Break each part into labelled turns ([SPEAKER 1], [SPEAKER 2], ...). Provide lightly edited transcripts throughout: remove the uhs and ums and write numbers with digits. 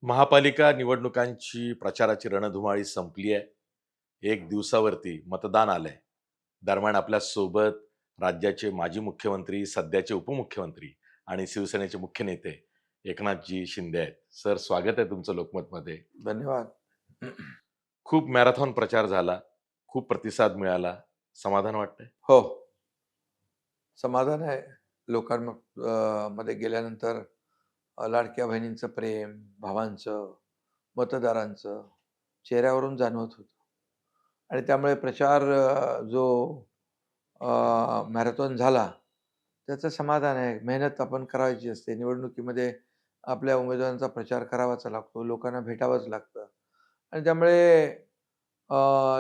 [SPEAKER 1] महापालिका निवडणुकांची प्रचाराची रणधुमाळी संपली आहे. एक दिवसावरती मतदान आलंय. दरम्यान आपल्या सोबत राज्याचे माजी मुख्यमंत्री, सध्याचे उपमुख्यमंत्री आणि शिवसेनेचे मुख्य नेते एकनाथजी शिंदे आहेत. सर, स्वागत आहे तुमचं लोकमतमध्ये.
[SPEAKER 2] धन्यवाद.
[SPEAKER 1] खूप मॅरेथॉन प्रचार झाला, खूप प्रतिसाद मिळाला. समाधान वाटतंय?
[SPEAKER 2] हो, समाधान आहे. मध्ये गेल्यानंतर लाडक्या बहिणींचं प्रेम, भावांचं, मतदारांचं चेहऱ्यावरून जाणवत होतं आणि त्यामुळे प्रचार जो मॅरेथॉन झाला, त्याचं समाधान आहे. मेहनत आपण करायची असते. निवडणुकीमध्ये आपल्या उमेदवारांचा प्रचार करावाच लागतो, लोकांना भेटावंच लागतं आणि त्यामुळे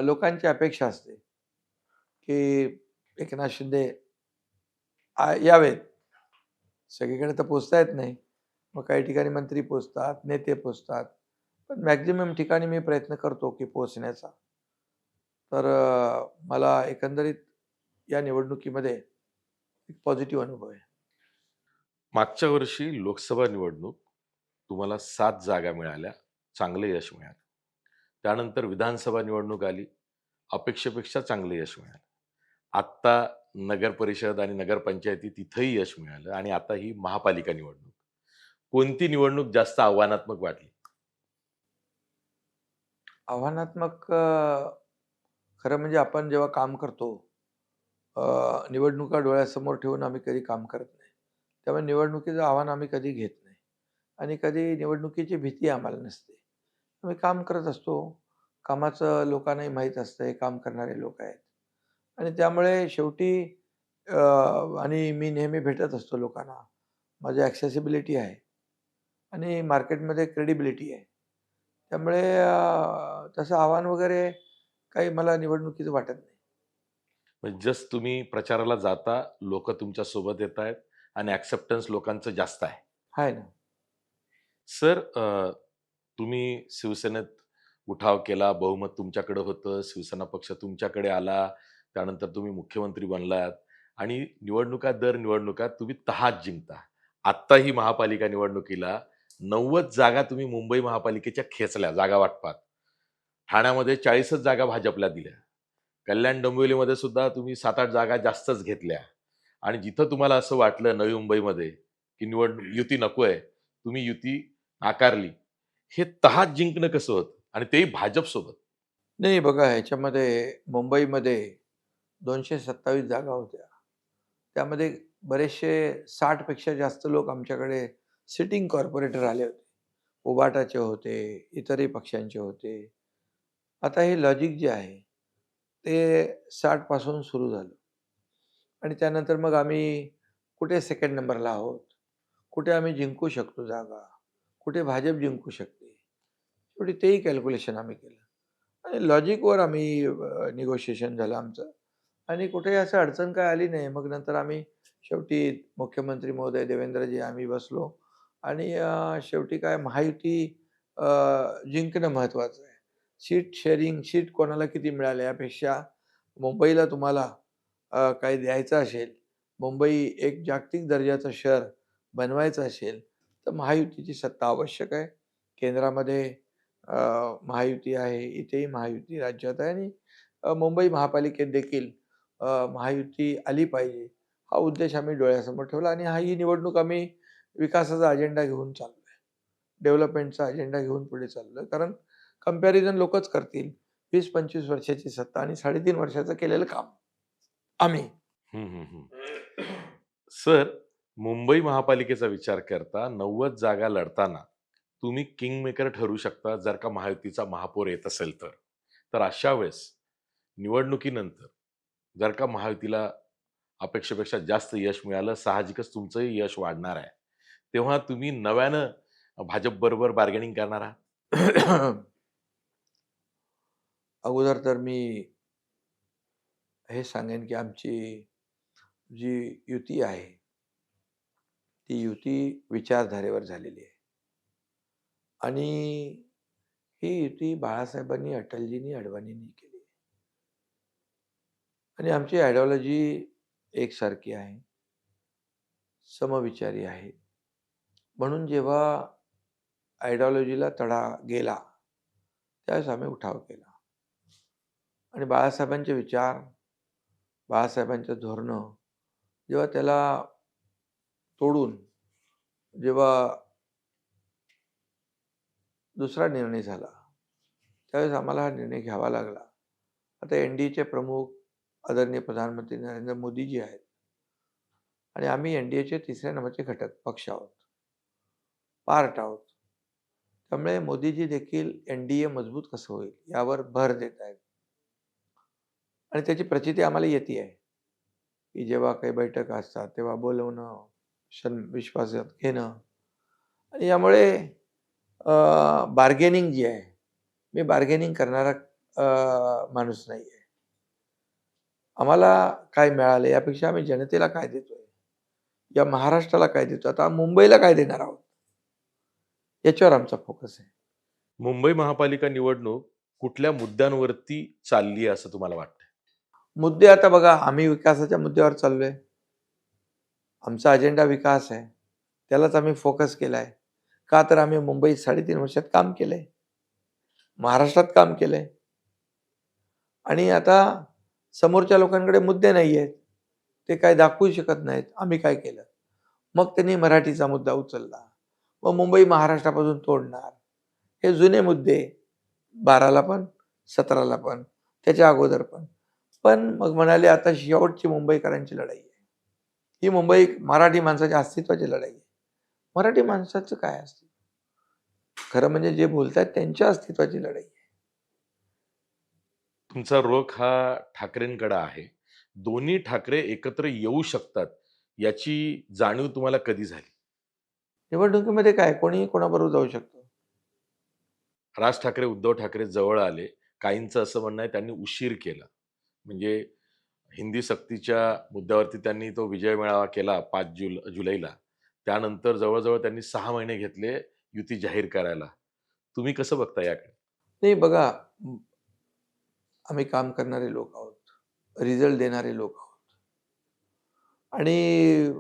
[SPEAKER 2] लोकांची अपेक्षा असते, की एकनाथ शिंदे यावेत. सगळीकडे तर पोहोचता येत नाही. मग काही ठिकाणी मंत्री पोहोचतात, नेते पोहोचतात. पण मॅक्सिमम ठिकाणी मी प्रयत्न करतो की पोहोचण्याचा. तर मला एकंदरीत या निवडणुकीमध्ये एक पॉझिटिव्ह अनुभव आहे.
[SPEAKER 1] मागच्या वर्षी लोकसभा निवडणूक तुम्हाला 7 जागा मिळाल्या, चांगलं यश मिळालं. त्यानंतर विधानसभा निवडणूक आली, अपेक्षेपेक्षा चांगलं यश मिळालं. आत्ता नगर परिषद आणि नगरपंचायती तिथंही यश मिळालं आणि आता ही महापालिका निवडणूक. कोणती निवडणूक जास्त आव्हानात्मक वाटली?
[SPEAKER 2] आव्हानात्मक खरं म्हणजे आपण जेव्हा काम करतो, निवडणुका डोळ्यासमोर ठेवून आम्ही कधी काम करत नाही. त्यामुळे निवडणुकीचं आव्हान आम्ही कधी घेत नाही आणि कधी निवडणुकीची भीती आम्हाला नसते. आम्ही काम करत असतो. कामाचं लोकांनाही माहीत असतं, हे काम करणारे लोक आहेत आणि त्यामुळे शेवटी अ, आणि मी नेहमी भेटत असतो लोकांना. माझी ॲक्सेसिबिलिटी आहे आणि मार्केटमध्ये क्रेडिबिलिटी आहे. त्यामुळे तसं आव्हान वगैरे काही मला निवडणुकीचं वाटत नाही.
[SPEAKER 1] म्हणजे जस्ट तुम्ही प्रचाराला जाता, लोकं तुमच्या सोबत येतायत आणि ॲक्सेप्टन्स लोकांचं जास्त आहे.
[SPEAKER 2] आहे ना.
[SPEAKER 1] सर, तुम्ही शिवसेनेत उठाव केला, बहुमत तुमच्याकडे होतं, शिवसेना पक्ष तुमच्याकडे आला, त्यानंतर तुम्ही मुख्यमंत्री बनलात आणि निवडणुका दर निवडणुका तुम्ही तहात जिंकता. आत्ता ही महापालिका निवडणुकीला 90 जागा तुम्ही मुंबई महापालिकेच्या खेचल्या जागा वाटपात. ठाण्यामध्ये 40च जागा भाजपला दिल्या. कल्याण डोंबिवलीमध्ये सुद्धा तुम्ही 7-8 जागा जास्तच घेतल्या आणि जिथं तुम्हाला असं वाटलं नवी मुंबईमध्ये, की युती नकोय, तुम्ही युती नाकारली. हे तहात जिंकणं कसं होतं आणि तेही भाजपसोबत?
[SPEAKER 2] नाही बघा ह्याच्यामध्ये मुंबईमध्ये 227 जागा होत्या. त्यामध्ये बरेचसे 60 पेक्षा जास्त लोक आमच्याकडे सिटिंग कॉर्पोरेटर आले होते. उबाटाचे होते, इतरही पक्षांचे होते. आता हे लॉजिक जे आहे, ते 60 पासून सुरू झालं आणि त्यानंतर मग आम्ही कुठे सेकंड नंबरला आहोत, कुठे आम्ही जिंकू शकतो जागा, कुठे भाजप जिंकू शकते. शेवटी तेही कॅल्क्युलेशन आम्ही केलं आणि लॉजिकवर आम्ही निगोशिएशन झालं आमचं आणि कुठेही असं अडचण काही आली नाही. मग नंतर आम्ही शेवटी मुख्यमंत्री महोदय देवेंद्रजी आम्ही बसलो आणि शेवटी काय महायुती अ, जिंकणं महत्त्वाचं आहे. सीट शेअरिंग, सीट कोणाला किती मिळाल्या यापेक्षा मुंबईला तुम्हाला काही द्यायचं असेल, मुंबई एक जागतिक दर्जाचं शहर बनवायचं असेल, तर महायुतीची सत्ता आवश्यक आहे. केंद्रामध्ये अ, महायुती आहे, इथेही महायुती राज्यात आहे आणि मुंबई महापालिकेत देखील महायुती आली पाहिजे. हा उद्देश आम्ही डोळ्यासमोर ठेवला आणि ही निवडणूक आम्ही विकासाचा अजेंडा घेऊन चाललोय. डेव्हलपमेंटचा अजेंडा घेऊन पुढे चाललोय. कारण कंपॅरिझन लोकच करतील. 20-25 वर्षाची सत्ता आणि 3.5 वर्षाचं केलेलं काम. आम्ही.
[SPEAKER 1] हं, हं, हं. सर, मुंबई महापालिकेचा विचार करता 90 जागा लढताना तुम्ही किंगमेकर ठरू शकता जर का महायुतीचा महापौर येत असेल तर. तर अशा वेळेस निवडणुकीनंतर जर का महायुतीला अपेक्षेपेक्षा जास्त यश मिळालं, साहजिकच तुमचंही यश वाढणार आहे. तेव्हा तुम्ही नव्यानं भाजपबरोबर बार्गेनिंग करणार आहात?
[SPEAKER 2] अगोदर तर मी हे सांगेन, की आमची जी युती आहे, ती युती विचारधारेवर झालेली आहे आणि ही युती बाळासाहेबांनी, अटलजींनी, अडवाणींनी केली आहे आणि आमची आयडिओलॉजी एकसारखी आहे, समविचारी आहे. म्हणून जेव्हा आयडिओलॉजीला तडा गेला त्यावेळेस आम्ही उठाव केला आणि बाळासाहेबांचे विचार, बाळासाहेबांचं धोरणं जेव्हा त्याला तोडून जेव्हा दुसरा निर्णय झाला त्यावेळेस आम्हाला हा निर्णय घ्यावा लागला. आता एनडीएचे प्रमुख आदरणीय प्रधानमंत्री नरेंद्र मोदीजी आहेत आणि आम्ही एनडीएचे तिसऱ्या नंबरचे घटक पक्ष आहोत, पार्ट आहोत. त्यामुळे मोदीजी देखील एनडीए मजबूत कसं होईल यावर भर देत आहेत आणि त्याची प्रचिती आम्हाला येते आहे की जेव्हा काही बैठका असतात तेव्हा बोलवणं, विश्वासात घेणं आणि यामुळे बार्गेनिंग जी आहे, मी बार्गेनिंग करणारा माणूस नाही आहे. आम्हाला काय मिळालं यापेक्षा आम्ही जनतेला काय देतोय, या महाराष्ट्राला काय देतो, आता मुंबईला काय देणार आहोत याच्यावर आमचा फोकस आहे.
[SPEAKER 1] मुंबई महापालिका निवडणूक कुठल्या मुद्द्यांवरती चालली आहे असं तुम्हाला वाटतं?
[SPEAKER 2] मुद्दे आता बघा, आम्ही विकासाच्या मुद्द्यावर चाललोय. आमचा अजेंडा विकास आहे, त्यालाच आम्ही फोकस केलाय. का तर आम्ही मुंबईत 3.5 वर्षात काम केलंय, महाराष्ट्रात काम केलंय आणि आता समोरच्या लोकांकडे मुद्दे नाही आहेत, ते काय दाखवू शकत नाहीत आम्ही काय केलं. मग त्यांनी मराठीचा मुद्दा उचलला, मग मुंबई महाराष्ट्रापासून तोडणार, हे जुने मुद्दे 12ला पण 17ला पण त्याच्या अगोदर पण. पण मग म्हणाले आता शेवटची मुंबईकरांची लढाई आहे, ही मुंबई मराठी माणसाच्या अस्तित्वाची लढाई आहे. मराठी माणसाचं काय अस्तित्व, खरं म्हणजे जे बोलतात त्यांच्या अस्तित्वाची लढाई आहे.
[SPEAKER 1] तुमचा रोख हा ठाकरेंकडे आहे. दोन्ही ठाकरे एकत्र येऊ शकतात याची जाणीव तुम्हाला कधी झाली?
[SPEAKER 2] निवडणुकीमध्ये काय कोणीही कोणाबरोबर जाऊ शकतो.
[SPEAKER 1] राज ठाकरे, उद्धव ठाकरे जवळ आले. काहींचं असं म्हणणं आहे त्यांनी उशीर केला. म्हणजे हिंदी सक्तीच्या मुद्द्यावरती त्यांनी तो विजय मेळावा केला 5 जुलैला. त्यानंतर जवळ-जवळ त्यांनी 6 महिने घेतले युती जाहीर करायला. तुम्ही कसं बघता याकडे?
[SPEAKER 2] नाही बघा, आम्ही काम करणारे लोक आहोत, रिझल्ट देणारे लोक आहोत आणि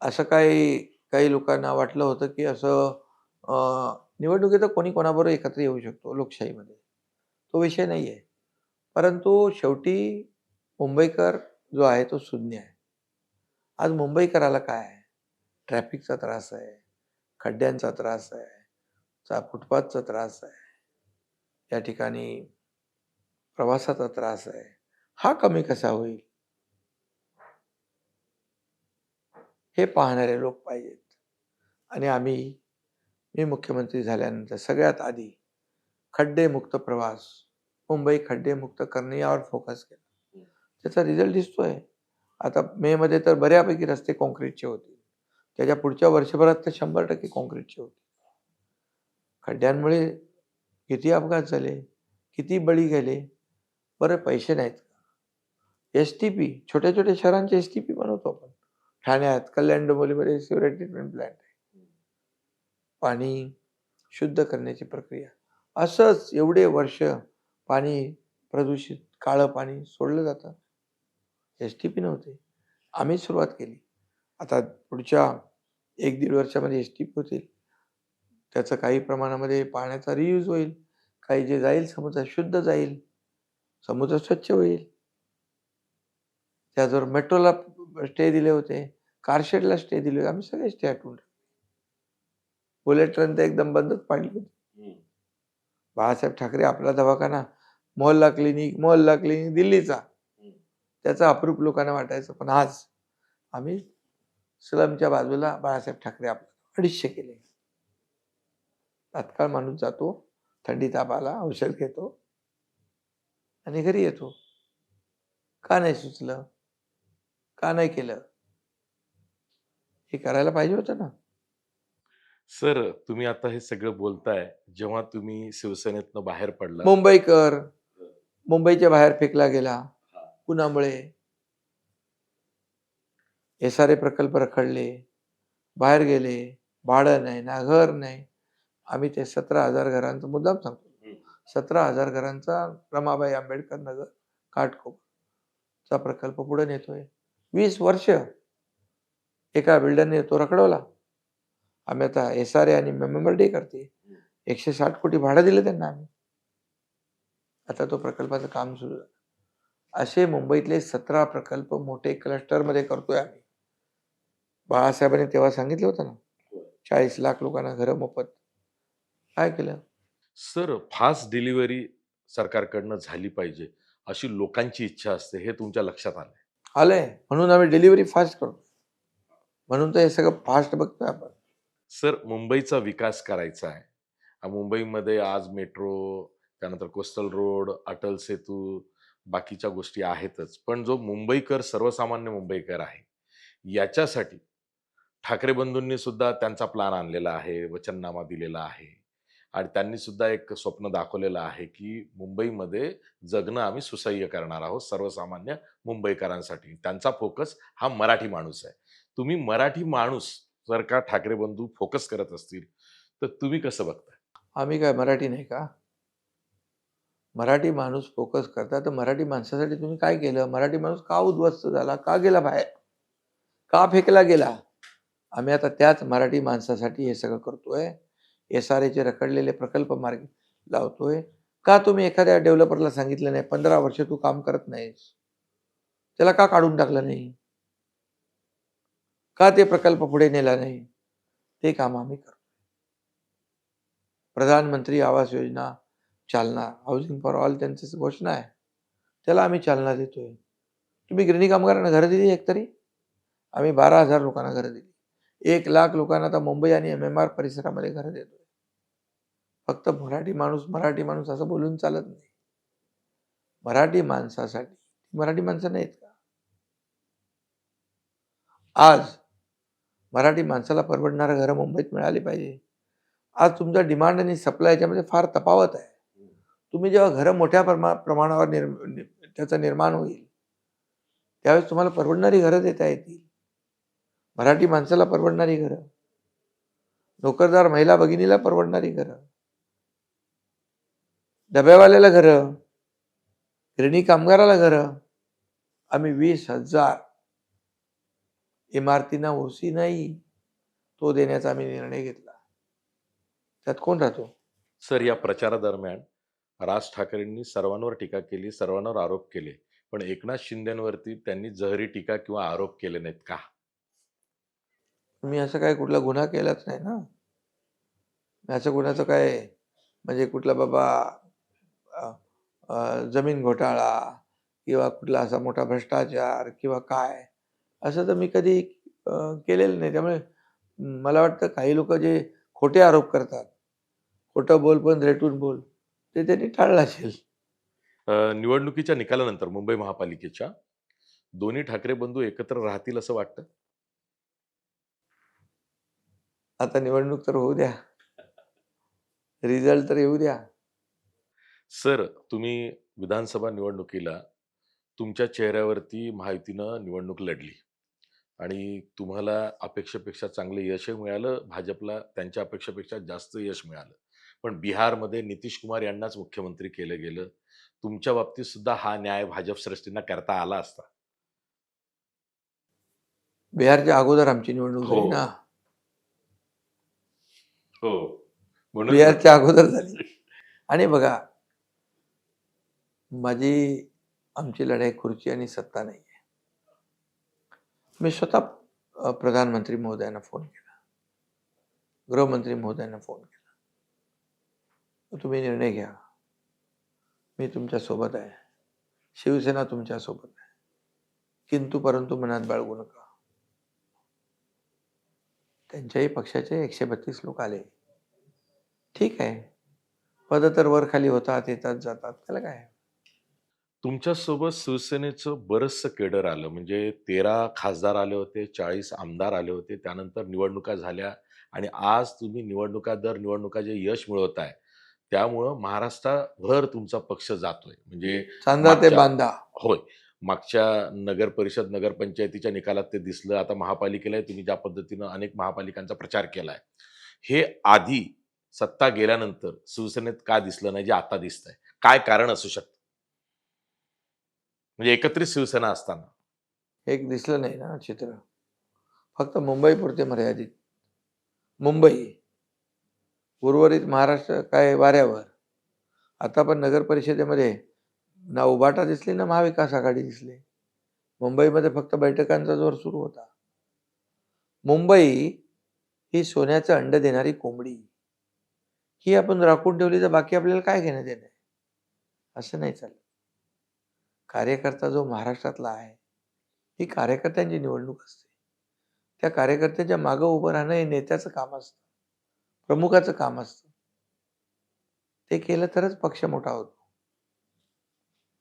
[SPEAKER 2] असं काही लोकांना वाटलं होतं की असं निवडणुकीत कोणी कोणाबरोबर एकत्र येऊ शकतो लोकशाहीमध्ये, तो विषय नाही आहे. परंतु शेवटी मुंबईकर जो आहे तो शून्य आहे. आज मुंबईकराला काय आहे, ट्रॅफिकचा त्रास आहे, खड्ड्यांचा त्रास आहे, फुटपाथचा त्रास आहे, या ठिकाणी प्रवासाचा त्रास आहे. हा कमी कसा होईल हे पाहणारे लोक पाहिजेत. आणि मी मुख्यमंत्री झाल्यानंतर सगळ्यात आधी खड्डेमुक्त प्रवास, मुंबई खड्डेमुक्त करणे यावर फोकस केला. त्याचा रिझल्ट दिसतोय. आता मेमध्ये तर बऱ्यापैकी रस्ते काँक्रीटचे होतील, त्याच्या पुढच्या वर्षभरात तर 100% काँक्रीटचे होतील. खड्ड्यांमुळे किती अपघात झाले, किती बळी गेले. बरं पैसे नाहीत का? STP, छोट्या छोट्या शहरांचे STP बनवतो आपण. ठाण्यात कल्याण डोंबिवलीमध्ये सिवेज ट्रीटमेंट प्लांट आहे, पाणी शुद्ध करण्याची प्रक्रिया. असंच एवढे वर्ष पाणी प्रदूषित काळं पाणी सोडलं जातं, STP नव्हते. आम्ही सुरुवात केली. आता पुढच्या 1-1.5 वर्षामध्ये STP होतील. त्याचं काही प्रमाणामध्ये पाण्याचा रियूज होईल, काही जे जाईल समुद्रात शुद्ध जाईल, समुद्र स्वच्छ होईल. त्याचबरोबर मेट्रोला स्टे दिले होते, कारशेडला स्टे दिले होते, आम्ही सगळे स्टे हटवून टाकले. बुलेट ट्रेन तर एकदम बंदच पाडली होती. बाळासाहेब ठाकरे आपला दवाखाना मोहल्ला क्लिनिक दिल्लीचा, त्याचा अप्रूप लोकांना वाटायचं. पण आज आम्ही स्लमच्या बाजूला बाळासाहेब ठाकरे आपला 250 केले. तात्काळ माणूस जातो, थंडी ताप आला औषध घेतो आणि घरी येतो. का नाही सुचलं, का नाही केलं, हे करायला पाहिजे होतं ना.
[SPEAKER 1] सर, तुम्ही आता हे सगळं बोलताय, जेव्हा तुम्ही शिवसेनेतनं बाहेर पडलात
[SPEAKER 2] मुंबईकर मुंबईच्या बाहेर फेकला गेला कुणामुळे, SRA प्रकल्प रखडले, बाहेर गेले, भाडं नाही ना घर नाही. आम्ही ते 17,000 घरांचा मुद्दाम सांगतो, 17,000 घरांचा रमाबाई आंबेडकर नगर घाटकोपरचा प्रकल्प पुढे नेतोय. 20 वर्ष एका बिल्डरने तो रखडवला. आम्ही आता SRA आणि मेंबर डे करते. 160 कोटी भाडं दिलं त्यांना आम्ही. आता तो प्रकल्पाचं काम सुरू झालं. असे मुंबईतले 17 प्रकल्प मोठे क्लस्टरमध्ये करतोय आम्ही. बाळासाहेबांनी तेव्हा सांगितलं होतं ना, 40 लाख लोकांना घरं मोफत. काय केलं?
[SPEAKER 1] सर, फास्ट डिलिव्हरी सरकारकडनं झाली पाहिजे, अशी लोकांची इच्छा असते. हे तुमच्या लक्षात आलंय.
[SPEAKER 2] आलंय म्हणून आम्ही डिलिव्हरी फास्ट करतो. म्हणून तर हे सगळं फास्ट बघतोय आपण.
[SPEAKER 1] सर, मुंबईचा विकास करायचा आहे. मुंबईमध्ये आज मेट्रो, त्यानंतर कोस्टल रोड, अटल सेतू, बाकीच्या गोष्टी आहेतच. पण जो मुंबईकर, सर्वसामान्य मुंबईकर आहे, याच्यासाठी ठाकरे बंधूंनी सुद्धा त्यांचा प्लॅन आणलेला आहे, वचननामा दिलेला आहे आणि त्यांनी सुद्धा एक स्वप्न दाखवलेलं आहे, की मुंबईमध्ये जगणं आम्ही सुसह्य करणार आहोत सर्वसामान्य मुंबईकरांसाठी. त्यांचा फोकस हा मराठी माणूस आहे. तुम्ही मराठी माणूस जर का ठाकरे बंधू फोकस करत असतील, तर तुम्ही कसं बघताय?
[SPEAKER 2] आम्ही काय मराठी नाही का? मराठी माणूस फोकस करता, तर मराठी माणसासाठी तुम्ही काय केलं? मराठी माणूस का उद्ध्वस्त झाला? का गेला बाहेर? का फेकला गेला? आम्ही आता त्याच मराठी माणसासाठी हे सगळं करतोय. SRAचे रखडलेले प्रकल्प मार्गी लावतोय. का तुम्ही एखाद्या डेव्हलपरला सांगितलं नाही, 15 वर्ष तू काम करत नाहीस? त्याला का काढून टाकलं नाही? का ते प्रकल्प पुढे नेला नाही? ते काम आम्ही करतो. प्रधानमंत्री आवास योजना चालना, हाऊसिंग फॉर ऑल त्यांची घोषणा आहे. त्याला आम्ही चालना देतोय. तुम्ही गिरणी कामगारांना घरं दिली एकतरी? आम्ही 12,000 लोकांना घरं दिली. 1 लाख लोकांना आता मुंबई आणि MMR परिसरामध्ये घरं देतोय. फक्त मराठी माणूस असं बोलून चालत नाही. मराठी माणसासाठी मराठी माणसं नाहीत का? आज मराठी माणसाला परवडणारं घरं मुंबईत मिळाली पाहिजे. आज तुमचा डिमांड आणि सप्लाय याच्यामध्ये फार तफावत आहे. तुम्ही जेव्हा घरं मोठ्या प्रमाणावर त्याचं निर्माण होईल, त्यावेळेस तुम्हाला परवडणारी घरं देता येतील. मराठी माणसाला परवडणारी घरं, नोकरदार महिला भगिनीला परवडणारी घरं, डब्यावाल्याला घरं, गिरणी कामगाराला घरं. आम्ही 20,000 इमारतींना ओसी नाही, तो देण्याचा आम्ही निर्णय घेतला. त्यात कोण राहतो?
[SPEAKER 1] सर, या प्रचारादरम्यान राज ठाकरेंनी सर्वांवर टीका केली, सर्वांवर आरोप केले. पण एकनाथ शिंदेंवरती त्यांनी जहरी टीका किंवा आरोप केले नाहीत का?
[SPEAKER 2] मी असं काही कुठला गुन्हा केलाच नाही ना. मी असं कुणाचं काय म्हणजे कुठला बाबा अ, जमीन घोटाळा किंवा कुठला असा मोठा भ्रष्टाचार किंवा काय, असं तर मी कधी अ, केलेलं नाही. त्यामुळे मला वाटतं काही लोकं जे खोटे आरोप करतात, खोटं बोल पण रेटून बोल, ते त्यांनी टाळलं असेल.
[SPEAKER 1] निवडणुकीच्या निकालानंतर मुंबई महापालिकेच्या दोन्ही ठाकरे बंधू एकत्र राहतील असं वाटतं?
[SPEAKER 2] आता निवडणूक तर होऊ द्या. रिझल्ट तर येऊ द्या.
[SPEAKER 1] सर, तुम्ही विधानसभा निवडणुकीला तुमच्या चेहऱ्यावरती महायुतीनं निवडणूक लढली आणि तुम्हाला अपेक्षेपेक्षा चांगलं यशही मिळालं. भाजपला त्यांच्या अपेक्षेपेक्षा जास्त यश मिळालं. पण बिहारमध्ये नितीश कुमार यांनाच मुख्यमंत्री केलं गेलं. तुमच्या बाबतीत सुद्धा हा न्याय भाजप श्रेष्ठींना करता आला असता.
[SPEAKER 2] बिहारच्या अगोदर आमची निवडणूक
[SPEAKER 1] हो,
[SPEAKER 2] झाली ना.
[SPEAKER 1] हो. म्हणून
[SPEAKER 2] बिहारच्या
[SPEAKER 1] म्हटलं.
[SPEAKER 2] अगोदर झाली. आणि बघा, आमची लढाई खुर्ची आणि सत्ता नाही आहे. मी स्वतः प्रधानमंत्री महोदयांना फोन केला. गृहमंत्री महोदयांना फोन केला. तुम्ही निर्णय घ्या. मी तुमच्या सोबत आहे. शिवसेना तुमच्या सोबत आहे. किंतु परंतु मनात बाळगू नका. त्यांच्याही पक्षाचे 132 लोक आले. ठीक आहे. पद तर वर खाली होतात, येतात, जातात. त्याला काय?
[SPEAKER 1] तुमच्यासोबत शिवसेनेचं बरचसं केडर आलं. म्हणजे 13 खासदार आले होते, 40 आमदार आले होते. त्यानंतर निवडणुका झाल्या आणि आज तुम्ही दर निवडणुका जे यश मिळवताय, त्यामुळं महाराष्ट्राभर तुमचा पक्ष जातोय. म्हणजे
[SPEAKER 2] चांदा ते
[SPEAKER 1] मागच्या
[SPEAKER 2] बांधा.
[SPEAKER 1] होय. मागच्या नगर परिषद, नगरपंचायतीच्या निकालात ते दिसलं. आता महापालिकेलाही तुम्ही ज्या पद्धतीनं अनेक महापालिकांचा प्रचार केलाय. हे आधी सत्ता गेल्यानंतर शिवसेनेत का दिसलं नाही, जे आता दिसतंय? काय कारण असू शकतं? म्हणजे एकत्रित शिवसेना असताना.
[SPEAKER 2] एक दिसलं नाही ना चित्र. फक्त मुंबईपुरते मर्यादित. मुंबई, उर्वरित महाराष्ट्र काय वाऱ्यावर. आता पण नगर परिषदेमध्ये ना उभाटा दिसली ना महाविकास आघाडी दिसली. मुंबईमध्ये फक्त बैठकांचा जोर सुरू होता. मुंबई ही सोन्याचं अंड देणारी कोंबडी. ही आपण राखून ठेवली तर बाकी आपल्याला काय घेणं देणं आहे? असं नाही चालत. कार्यकर्ता जो महाराष्ट्रातला आहे, ही कार्यकर्त्यांची निवडणूक असते. त्या कार्यकर्त्याच्या मागं उभं राहणं हे नेत्याचं काम असतं, प्रमुखाचं काम असतं. ते केलं तरच पक्ष मोठा होतो.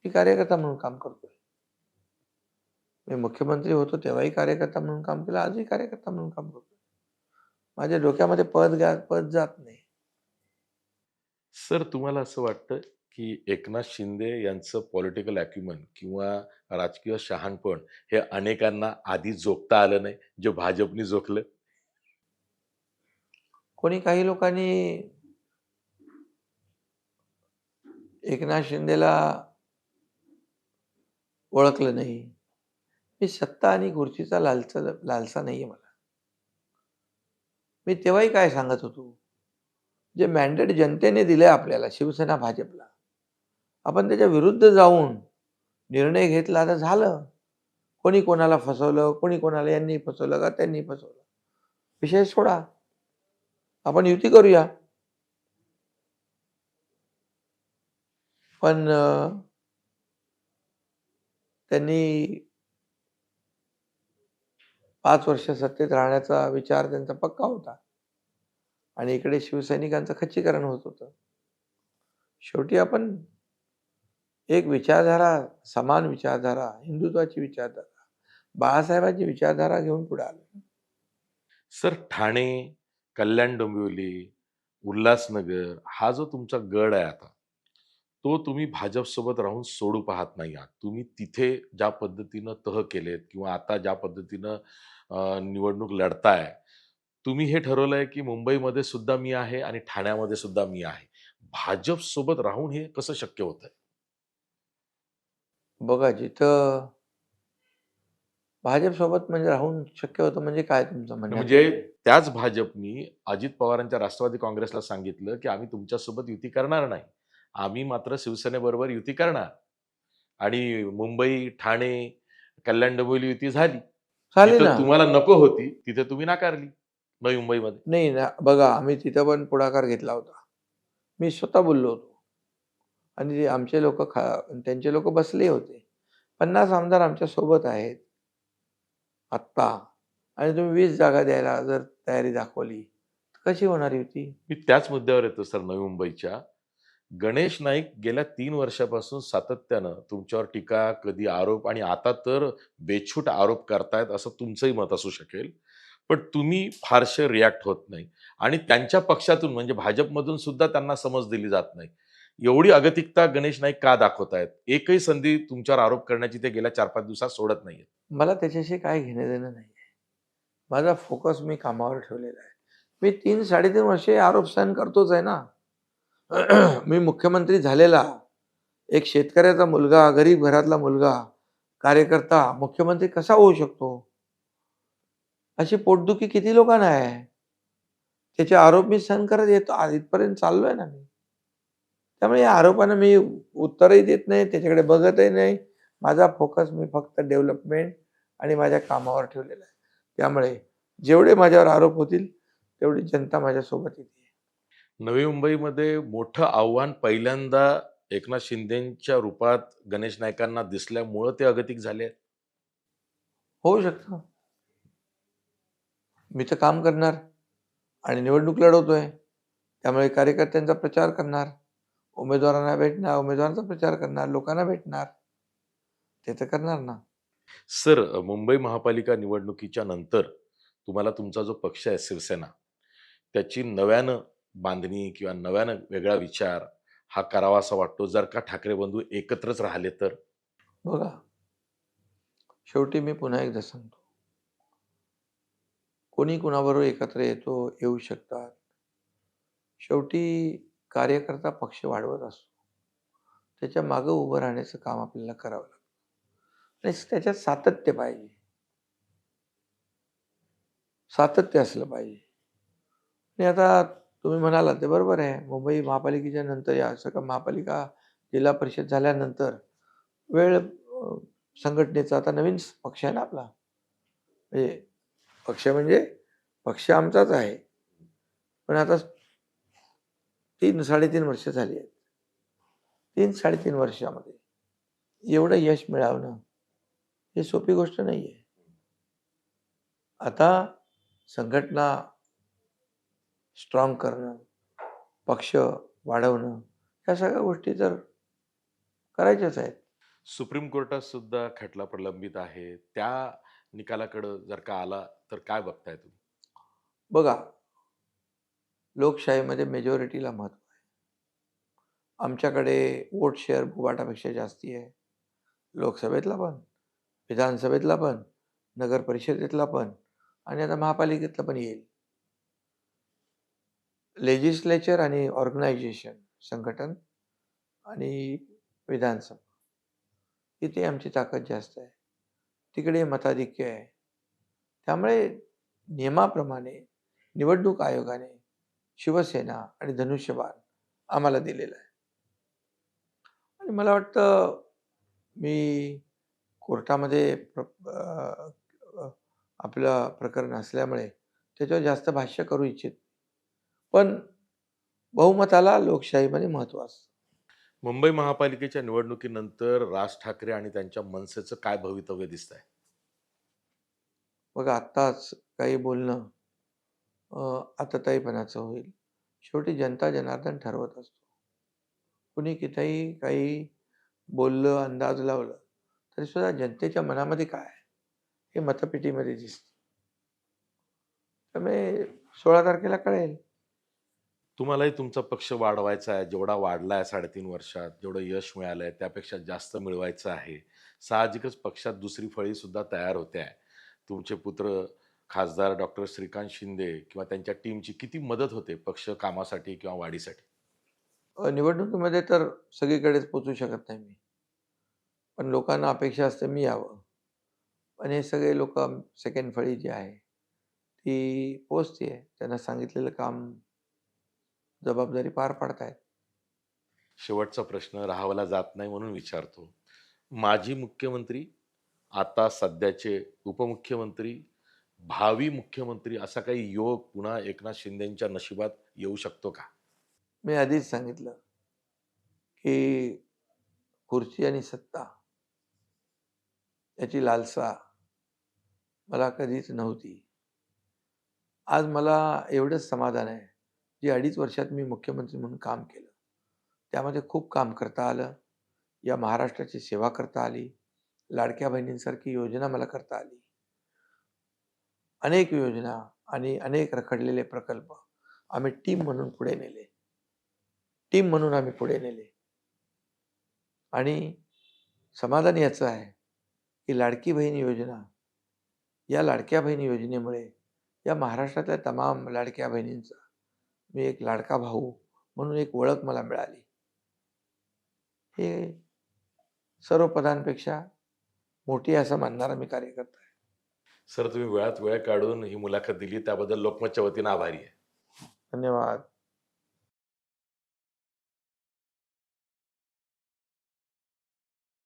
[SPEAKER 2] मी कार्यकर्ता म्हणून काम करतोय. मी मुख्यमंत्री होतो तेव्हाही कार्यकर्ता म्हणून काम केलं, आजही कार्यकर्ता म्हणून काम करतोय. माझ्या डोक्यामध्ये पद जात नाही.
[SPEAKER 1] सर, तुम्हाला असं वाटतं की एकनाथ शिंदे यांचं पॉलिटिकल ॲक्युमन किंवा राजकीय शहाणपण हे अनेकांना आधी जोखता आलं नाही, जे भाजपनी जोखलं?
[SPEAKER 2] काही लोकांनी एकनाथ शिंदेला ओळखलं नाही. मी सत्ता आणि खुर्चीचा लालसा नाहीये मला. मी तेव्हाही काय सांगत होतो, जे मॅन्डेट जनतेने दिलंय आपल्याला, शिवसेना भाजपला, आपण त्याच्या विरुद्ध जाऊन निर्णय घेतला तर झालं. कोणी कोणाला फसवलं, कोणी कोणाला, यांनी फसवलं का त्यांनी फसवलं, विषय सोडा. आपण युती करूया. पण त्यांनी 5 वर्ष सत्तेत राहण्याचा विचार त्यांचा पक्का होता आणि इकडे शिवसैनिकांचं खच्चीकरण होत होतं. शेवटी आपण एक विचारधारा, समान विचारधारा, हिंदुत्वाची विचारधारा, बाळासाहेबांची विचारधारा घेऊन पुढे आलो.
[SPEAKER 1] सर, ठाणे, कल्याण डोंबिवली, उल्हासनगर हा जो तुमचा गड आहे आता, तो तुम्ही भाजपसोबत राहून सोडू पाहत नाही आहात. तुम्ही तिथे ज्या पद्धतीनं तह केलेत किंवा आता ज्या पद्धतीनं निवडणूक लढताय, तुम्ही हे ठरवलंय की मुंबईमध्ये सुद्धा मी आहे आणि ठाण्यामध्ये सुद्धा मी आहे. भाजपसोबत राहून हे कसं शक्य होतंय?
[SPEAKER 2] बघा, जिथं भाजपसोबत म्हणजे राहून शक्य होतं म्हणजे काय तुमचं म्हणण्यात?
[SPEAKER 1] म्हणजे त्याच भाजपनी अजित पवारांच्या राष्ट्रवादी काँग्रेसला सांगितलं, की आम्ही तुमच्यासोबत युती करणार नाही. आम्ही मात्र शिवसेनेबरोबर युती करणार. आणि मुंबई, ठाणे, कल्याण डोंबिवली युती झाली.
[SPEAKER 2] झाली
[SPEAKER 1] जिथं
[SPEAKER 2] ना.
[SPEAKER 1] तुम्हाला नको होती, तिथे तुम्ही नाकारली. नवी मुंबईमध्ये.
[SPEAKER 2] नाही ना, बघा, आम्ही तिथं पण पुढाकार घेतला होता. मी स्वतः बोललो होतो आणि जे आमचे लोक त्यांचे लोक बसले होते. 50 आमदार आमच्या सोबत आहेत आत्ता, आणि तुम्ही 20 जागा द्यायला जर तयारी दाखवली, तर कशी होणार युती?
[SPEAKER 1] मी त्याच मुद्द्यावर येतो सर, नवी मुंबईच्या. गणेश नाईक गेल्या 3 वर्षापासून सातत्यानं तुमच्यावर टीका, कधी आरोप आणि आता तर बेछूट आरोप करतायत, असं तुमचंही मत असू शकेल. पण तुम्ही फारसे रिॲक्ट होत नाही आणि त्यांच्या पक्षातून म्हणजे भाजपमधून सुद्धा त्यांना समज दिली जात नाही. एवढी अगतिकता गणेश नाईक का दाखवतायत? एकही संधी तुमच्यावर आरोप करण्याची ते गेल्या 4-5 दिवसात सोडत नाहीयेत.
[SPEAKER 2] मला त्याच्याशी काही घेणं-देणं नाही आहे. माझा फोकस मी कामावर ठेवलेला आहे. मी 3-3.5 वर्षे आरोप सहन करतोच आहे ना. मी मुख्यमंत्री झालेला, एक शेतकऱ्याचा मुलगा, गरीब घरातला मुलगा, कार्यकर्ता मुख्यमंत्री कसा होऊ शकतो? अशी पोटदुखी किती लोकांना आहे? त्याचे आरोप मी सहन करत येतो, इथपर्यंत चाललोय ना मी. त्यामुळे या आरोपांना मी उत्तरही देत नाही, त्याच्याकडे बघतही नाही. माझा फोकस मी फक्त डेव्हलपमेंट आणि माझ्या कामावर ठेवलेला आहे. त्यामुळे जेवढे माझ्यावर आरोप होतील, तेवढी जनता माझ्यासोबत येते.
[SPEAKER 1] नवी मुंबईमध्ये मोठं आव्हान पहिल्यांदा एकनाथ शिंदेच्या रूपात गणेश नाईकांना दिसल्यामुळं ते अगतिक झाले आहेत.
[SPEAKER 2] होऊ शकतं. मी तर काम करणार आणि निवडणूक लढवतोय. त्यामुळे कार्यकर्त्यांचा प्रचार करणार, उमेदवारांना भेटणार, उमेदवारांचा प्रचार करणार, लोकांना भेटणार. ते तर करणार ना.
[SPEAKER 1] सर, मुंबई महापालिका निवडणुकीच्या नंतर तुम्हाला तुमचा जो पक्ष आहे शिवसेना, त्याची नव्यानं बांधणी किंवा नव्यानं वेगळा विचार हा करावासा वाटतो, जर का ठाकरे बंधू एकत्रच राहिले तर?
[SPEAKER 2] बघा, शेवटी मी पुन्हा एकदा सांगतो, कोणी कुणाबरोबर एकत्र येतो, येऊ शकतात. शेवटी कार्यकर्ता पक्ष वाढवत असतो. त्याच्या मागे उभं राहण्याचं काम आपल्याला करावं लागतं आणि त्याच्यात सातत्य पाहिजे. सातत्य असलं पाहिजे. आणि आता तुम्ही म्हणालात ते बरोबर आहे. मुंबई महापालिकेच्या नंतर या सगळ्या महापालिका, जिल्हा परिषद झाल्यानंतर वेळ संघटनेचा आता नवीन पक्ष आहे ना आपला. म्हणजे पक्ष म्हणजे पक्ष आमचाच आहे. पण आता 3-3.5 वर्ष झाली आहेत. 3-3.5 वर्षामध्ये एवढं यश मिळवणं, ही सोपी गोष्ट नाहीये. आता संघटना स्ट्राँग करणं, पक्ष वाढवणं, ह्या सगळ्या गोष्टी तर करायच्याच आहेत.
[SPEAKER 1] सुप्रीम कोर्टात सुद्धा खटला प्रलंबित आहे. त्या निकालाकडं जर का आला, तर काय बघताय तुम्ही?
[SPEAKER 2] बघा, लोकशाहीमध्ये मेजॉरिटीला महत्त्व आहे. आमच्याकडे वोट शेअर भूभाटापेक्षा जास्ती आहे. लोकसभेतला पण, विधानसभेतला पण, नगर परिषदेतला पण आणि आता महापालिकेतला पण येईल. लेजिस्लेचर आणि ऑर्गनायझेशन, संघटन आणि विधानसभा, इथे आमची ताकद जास्त आहे. तिकडे मताधिक्य आहे. त्यामुळे नियमाप्रमाणे निवडणूक आयोगाने शिवसेना आणि धनुष्यबाण आम्हाला दिलेलं आहे. आणि मला वाटतं मी कोर्टामध्ये आपलं प्रकरण असल्यामुळे त्याच्यावर जास्त भाष्य करू इच्छित. पण बहुमताला लोकशाहीमध्ये महत्त्व असतं.
[SPEAKER 1] मुंबई महापालिकेच्या निवडणुकीनंतर राज ठाकरे आणि त्यांच्या मनसेचं काय भवितव्य दिसतंय?
[SPEAKER 2] बघा आत्ताच काही बोलणं आतताईपणाचं होईल. शेवटी जनता जनार्दन ठरवत असतो. कुणी कितीही काही बोललं, अंदाज लावलं, तरीसुद्धा जनतेच्या मनामध्ये काय आहे, हे मतपेटीमध्ये दिसतं. त्यामुळे 16 तारखेला कळेल.
[SPEAKER 1] तुम्हालाही तुमचा पक्ष वाढवायचा आहे. जेवढा वाढला आहे 3.5 वर्षात, जेवढं यश मिळालंय त्यापेक्षा जास्त मिळवायचं आहे. साहजिकच पक्षात दुसरी फळी सुद्धा तयार होते आहे. तुमचे पुत्र खासदार डॉक्टर श्रीकांत शिंदे किंवा त्यांच्या टीमची किती मदत होते पक्ष कामासाठी किंवा वाढीसाठी?
[SPEAKER 2] निवडणुकीमध्ये तर सगळीकडेच पोहोचू शकत नाही मी. पण लोकांना अपेक्षा असते मी यावं. पण हे सगळे लोकं सेकंड फळी जी आहे, ती पोहोचतीये. त्यांना सांगितलेलं काम, जबाबदारी पार पाडतायत.
[SPEAKER 1] शेवटचा प्रश्न राहावला जात नाही म्हणून विचारतो. माजी मुख्यमंत्री, आता सध्याचे उपमुख्यमंत्री, भावी मुख्यमंत्री असा काही योग पुन्हा एकनाथ शिंदेंच्या नशिबात येऊ शकतो का?
[SPEAKER 2] मी आधीच सांगितलं, की खुर्ची आणि सत्ता याची लालसा मला कधीच नव्हती. आज मला एवढंच समाधान आहे, जे 2.5 वर्षात मी मुख्यमंत्री म्हणून काम केलं. त्यामध्ये खूप काम करता आलं. या महाराष्ट्राची सेवा करता आली. लाडक्या बहिणींसारखी योजना मला करता आली. अनेक योजना आणि अनेक रखडलेले प्रकल्प आम्ही टीम म्हणून पुढे नेले. टीम म्हणून आम्ही पुढे नेले. आणि समाधान याचं आहे, की लाडकी बहीण योजना, या लाडक्या बहीण योजनेमुळे या महाराष्ट्रातल्या तमाम लाडक्या बहिणींचा मी एक लाडका भाऊ म्हणून एक ओळख मला मिळाली. हे सर्व पदांपेक्षा मोठी असं मानणारा मी कार्यकर्ता आहे.
[SPEAKER 1] सर, तुम्ही वेळात वेळ काढून ही मुलाखत दिली त्याबद्दल लोकमतच्या वतीनं आभारी आहे.
[SPEAKER 2] धन्यवाद.